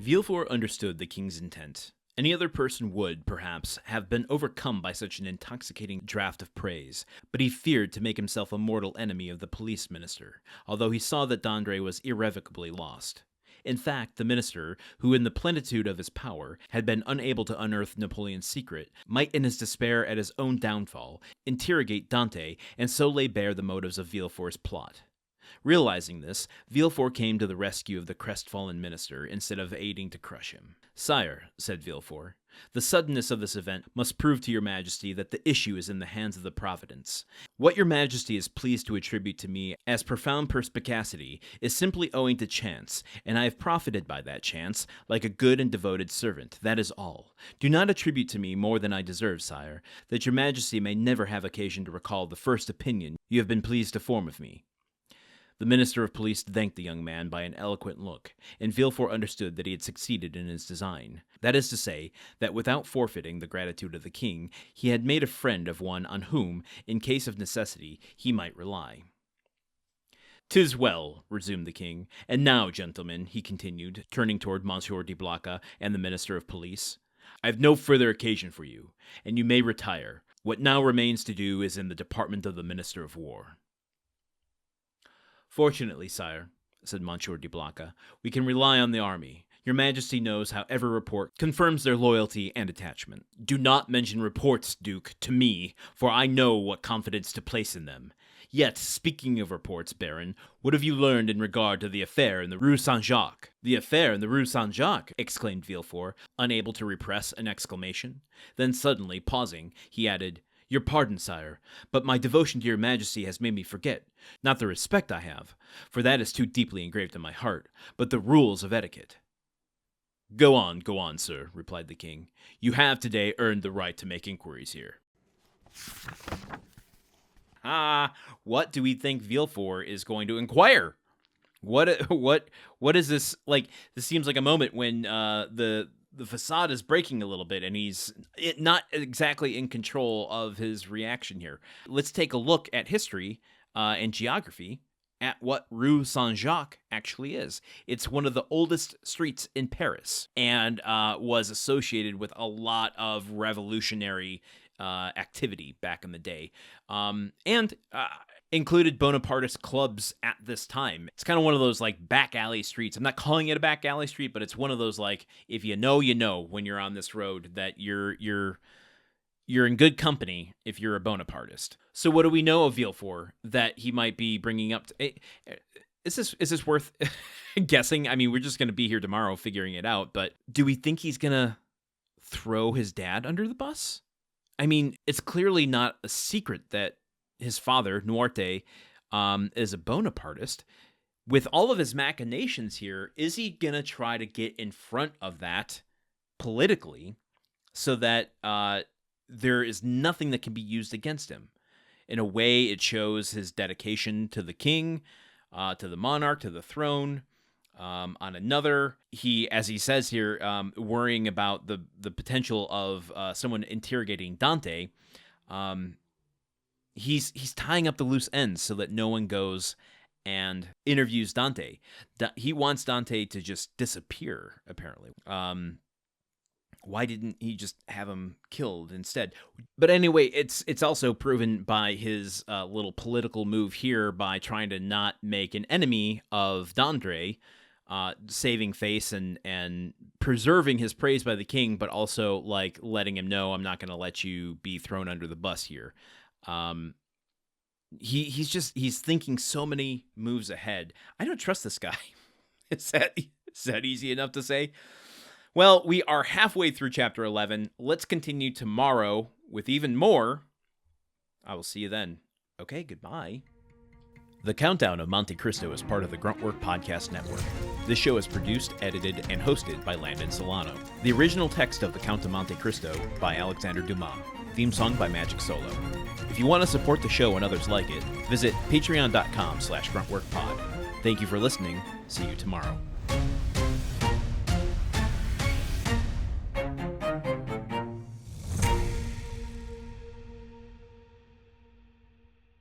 Villefort understood the king's intent. Any other person would, perhaps, have been overcome by such an intoxicating draught of praise, but he feared to make himself a mortal enemy of the police minister, although he saw that d'André was irrevocably lost. In fact, the minister, who in the plenitude of his power had been unable to unearth Napoleon's secret, might in his despair at his own downfall interrogate Dante and so lay bare the motives of Villefort's plot. Realizing this, Villefort came to the rescue of the crestfallen minister instead of aiding to crush him. "Sire," said Villefort, "the suddenness of this event must prove to your majesty that the issue is in the hands of the providence. What your majesty is pleased to attribute to me as profound perspicacity is simply owing to chance, and I have profited by that chance, like a good and devoted servant. That is all. Do not attribute to me more than I deserve, sire, that your majesty may never have occasion to recall the first opinion you have been pleased to form of me." The minister of police thanked the young man by an eloquent look, and Villefort understood that he had succeeded in his design. That is to say, that without forfeiting the gratitude of the king, he had made a friend of one on whom, in case of necessity, he might rely. "'Tis well," resumed the king. "And now, gentlemen," he continued, turning toward Monsieur de Blacas and the minister of police, "I have no further occasion for you, and you may retire. What now remains to do is in the department of the minister of war." "Fortunately, sire," said Monsieur de Blacas, "we can rely on the army. Your majesty knows how every report confirms their loyalty and attachment." "Do not mention reports, Duke, to me, for I know what confidence to place in them. Yet, speaking of reports, Baron, what have you learned in regard to the affair in the Rue Saint-Jacques?" "The affair in the Rue Saint-Jacques!" exclaimed Villefort, unable to repress an exclamation. Then suddenly, pausing, he added, "Your pardon, sire, but my devotion to your majesty has made me forget, not the respect I have, for that is too deeply engraved in my heart, but the rules of etiquette." Go on, sir," replied the king. "You have today earned the right to make inquiries here." What do we think Villefort is going to inquire? What is this like? This seems like a moment when the facade is breaking a little bit, and he's not exactly in control of his reaction here. Let's take a look at history and geography at what Rue Saint-Jacques actually is. It's one of the oldest streets in Paris and was associated with a lot of revolutionary activity back in the day, and included Bonapartist clubs at this time. It's kind of one of those like back alley streets. I'm not calling it a back alley street, but it's one of those like, if you know when you're on this road that you're in good company if you're a Bonapartist. So what do we know of Villefort that he might be bringing up? Is this worth guessing? I mean, we're just going to be here tomorrow figuring it out, but do we think he's going to throw his dad under the bus? I mean, it's clearly not a secret that his father, Noirte, is a Bonapartist. With all of his machinations here, is he going to try to get in front of that politically so that there is nothing that can be used against him? In a way, it shows his dedication to the king, to the monarch, to the throne. On another, he, as he says here, worrying about the potential of someone interrogating Dante, he's tying up the loose ends so that no one goes and interviews Dante. He wants Dante to just disappear, apparently. Why didn't he just have him killed instead? But anyway, it's also proven by his little political move here by trying to not make an enemy of d'André, saving face and preserving his praise by the king, but also like letting him know, I'm not going to let you be thrown under the bus here. He's thinking so many moves ahead. I don't trust this guy. Is that easy enough to say? Well, we are halfway through chapter 11. Let's continue tomorrow with even more. I will see you then. Okay, goodbye. The Countdown of Monte Cristo is part of the Gruntwork Podcast Network. This show is produced, edited, and hosted by Landon Solano. The original text of The Count of Monte Cristo by Alexander Dumas. Theme song by Magic Solo. If you want to support the show and others like it, visit patreon.com/gruntworkpod. Thank you for listening. See you tomorrow.